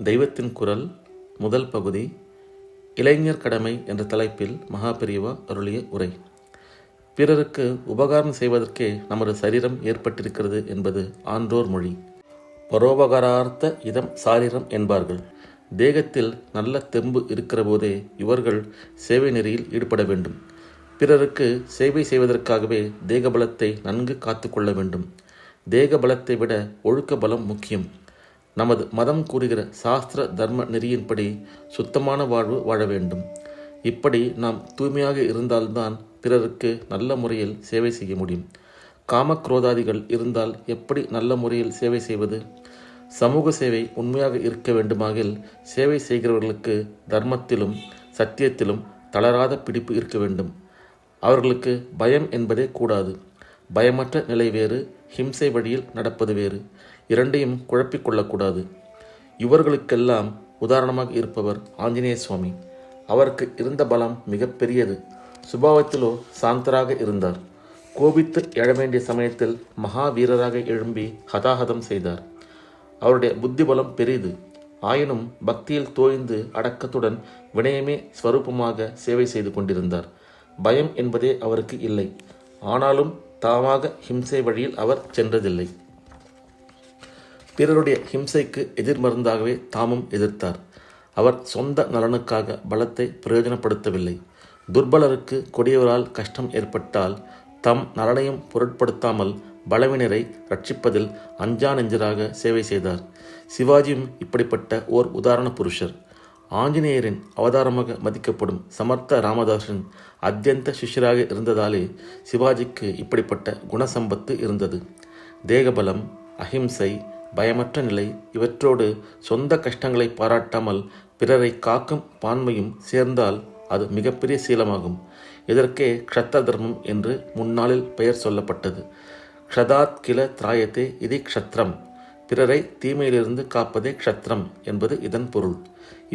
தெய்வத்தின் குரல் முதல் பகுதி இளைஞர் கடமை என்ற தலைப்பில் மகாபெரிவா அருளிய உரை. பிறருக்கு உபகாரம் செய்வதற்கே நமது சரீரம் ஏற்பட்டிருக்கிறது என்பது ஆன்றோர் மொழி. பரோபகாரார்த்த இதம் சாரீரம் என்பார்கள். தேகத்தில் நல்ல தெம்பு இருக்கிற போதே இவர்கள் சேவை நெறியில் ஈடுபட வேண்டும். பிறருக்கு சேவை செய்வதற்காகவே தேகபலத்தை நன்கு காத்து கொள்ள வேண்டும். தேக பலத்தை விட ஒழுக்க பலம் முக்கியம். நமது மதம் கூறுகிற சாஸ்திர தர்ம நெறியின்படி சுத்தமான வாழ்வு வாழ வேண்டும். இப்படி நாம் தூய்மையாக இருந்தால்தான் பிறருக்கு நல்ல முறையில் சேவை செய்ய முடியும். காமக்ரோதாதிகள் இருந்தால் எப்படி நல்ல முறையில் சேவை செய்வது? சமூக சேவை உண்மையாக இருக்க வேண்டுமாகில் சேவை செய்கிறவர்களுக்கு தர்மத்திலும் சத்தியத்திலும் தளராத பிடிப்பு இருக்க வேண்டும். அவர்களுக்கு பயம் என்பதே கூடாது. பயமற்ற நிலை வேறு, ஹிம்சை வழியில் நடப்பது வேறு. இரண்டையும் குழப்பிக் கொள்ளக்கூடாது. இவர்களுக்கெல்லாம் உதாரணமாக இருப்பவர் ஆஞ்சநேய சுவாமி. அவருக்கு இருந்த பலம் மிக பெரியது. சுபாவத்திலோ சாந்தராக இருந்தார். கோபித்து எழ வேண்டிய சமயத்தில் மகாவீரராக எழும்பி ஹதாஹதம் செய்தார். அவருடைய புத்தி பலம் பெரிது. ஆயினும் பக்தியில் தோய்ந்து அடக்கத்துடன் வினயமே ஸ்வரூபமாக சேவை செய்து கொண்டிருந்தார். பயம் என்பதே அவருக்கு இல்லை. ஆனாலும் தாமாக ஹிம்சை வழியில் அவர் சென்றதில்லை. பிறருடைய ஹிம்சைக்கு எதிர்மருந்தாகவே தாமும் எதிர்த்தார். அவர் சொந்த நலனுக்காக பலத்தை பிரயோஜனப்படுத்தவில்லை. துர்பலருக்கு கொடியவரால் கஷ்டம் ஏற்பட்டால் தம் நலனையும் பொருட்படுத்தாமல் பலவினரை ரட்சிப்பதில் அஞ்சா நெஞ்சராக சேவை செய்தார். சிவாஜியும் இப்படிப்பட்ட ஓர் உதாரண புருஷர். ஆஞ்சநேயரின் அவதாரமாக மதிக்கப்படும் சமர்த்த ராமதாசன் அத்தியந்த சிஷ்யராக இருந்ததாலே சிவாஜிக்கு இப்படிப்பட்ட குணசம்பத்து இருந்தது. தேகபலம், அஹிம்சை, பயமற்ற நிலை இவற்றோடு சொந்த கஷ்டங்களை பாராட்டாமல் பிறரை காக்கும் பான்மையும் சேர்ந்தால் அது மிகப்பெரிய சீலமாகும். இதற்கே க்ஷத்ர தர்மம் என்று முன்னாளில் பெயர் சொல்லப்பட்டது. க்ஷதாத் கில திராயத்தே இது க்ஷத்ரம். பிறரை தீமையிலிருந்து காப்பதே க்ஷத்ரம் என்பது இதன் பொருள்.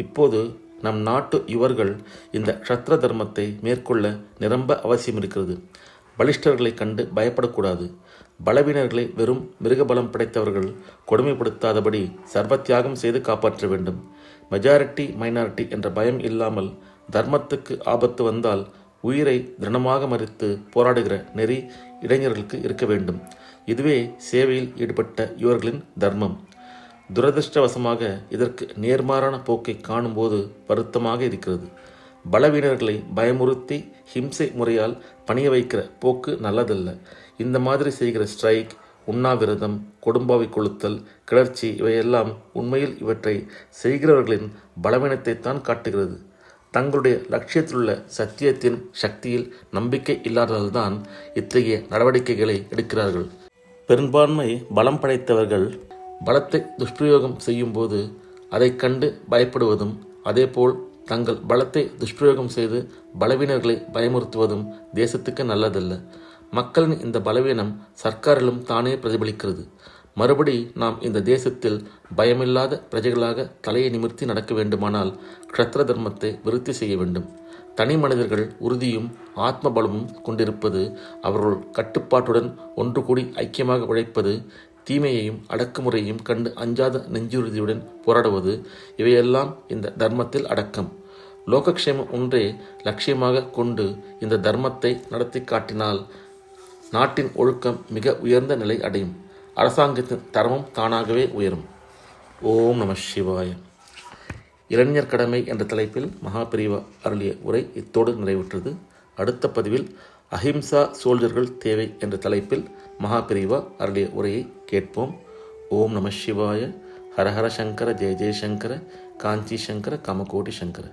இப்போது நம் நாட்டு யுவர்கள் இந்த க்ஷத்ர தர்மத்தை மேற்கொள்ள நிரம்ப அவசியம் இருக்கிறது. பலிஷ்டர்களை கண்டு பயப்படக்கூடாது. பலவீனர்களை வெறும் மிருகபலம் படைத்தவர்கள் கொடுமைப்படுத்தாதபடி சர்வத்தியாகம் செய்து காப்பாற்ற வேண்டும். மெஜாரிட்டி மைனாரிட்டி என்ற பயம் இல்லாமல் தர்மத்துக்கு ஆபத்து வந்தால் உயிரை திருணமாக மறித்து போராடுகிற நெறி இளைஞர்களுக்கு இருக்க வேண்டும். இதுவே சேவையில் ஈடுபட்ட இவர்களின் தர்மம். துரதிருஷ்டவசமாக இதற்கு நேர்மாறான போக்கை காணும்போது வருத்தமாக இருக்கிறது. பலவீனர்களை பயமுறுத்தி ஹிம்சை முறையால் பணிய வைக்கிற போக்கு நல்லதல்ல. இந்த மாதிரி செய்கிற ஸ்ட்ரைக், உண்ணாவிரதம், கொடும்பாவை கொளுத்தல், கிளர்ச்சி இவையெல்லாம் உண்மையில் இவற்றை செய்கிறவர்களின் பலவீனத்தைத்தான் காட்டுகிறது. தங்களுடைய லட்சியத்திலுள்ள சத்தியத்தின் சக்தியில் நம்பிக்கை இல்லாததால்தான் இத்தகைய நடவடிக்கைகளை எடுக்கிறார்கள். பெரும்பான்மை பலம் படைத்தவர்கள் பலத்தை துஷ்பிரயோகம் செய்யும்போது அதை கண்டு பயப்படுவதும், அதேபோல் தங்கள் பலத்தை துஷ்பிரயோகம் செய்து பலவீனர்களை பயமுறுத்துவதும் தேசத்துக்கு நல்லதல்ல. மக்களின் இந்த பலவீனம் சர்க்காரிலும் தானே பிரதிபலிக்கிறது. மறுபடி நாம் இந்த தேசத்தில் பயமில்லாத பிரஜைகளாக தலையை நிமிர்த்தி நடக்க வேண்டுமானால் க்ஷத்ர தர்மத்தை விருத்தி செய்ய வேண்டும். தனி மனிதர்கள் உறுதியும் ஆத்ம பலமும் கொண்டிருப்பது, அவர்கள் கட்டுப்பாட்டுடன் ஒன்று கூடி ஐக்கியமாக உழைப்பது, தீமையையும் அடக்குமுறையையும் கண்டு அஞ்சாத நெஞ்சுறுதியுடன் போராடுவது, இவையெல்லாம் இந்த தர்மத்தில் அடக்கம். லோகக்ஷேமம் ஒன்றே லட்சியமாக கொண்டு இந்த தர்மத்தை நடத்தி காட்டினால் நாட்டின் ஒழுக்கம் மிக உயர்ந்த நிலை அடையும். அரசாங்கத்தின் தரமும் தானாகவே உயரும். ஓம் நம சிவாய. இளைஞர் கடமை என்ற தலைப்பில் மகாபெரிவா அருளிய உரை இத்தோடு நிறைவுற்றது. அடுத்த பதிவில் அஹிம்சா சோல்ஜர்கள் தேவை என்ற தலைப்பில் மகாபெரிவா அருளிய உரையை கேட்போம். ஓம் நம சிவாய. ஹரஹர சங்கர, ஜெய ஜெயசங்கர, காஞ்சி சங்கர, காமகோட்டி சங்கர.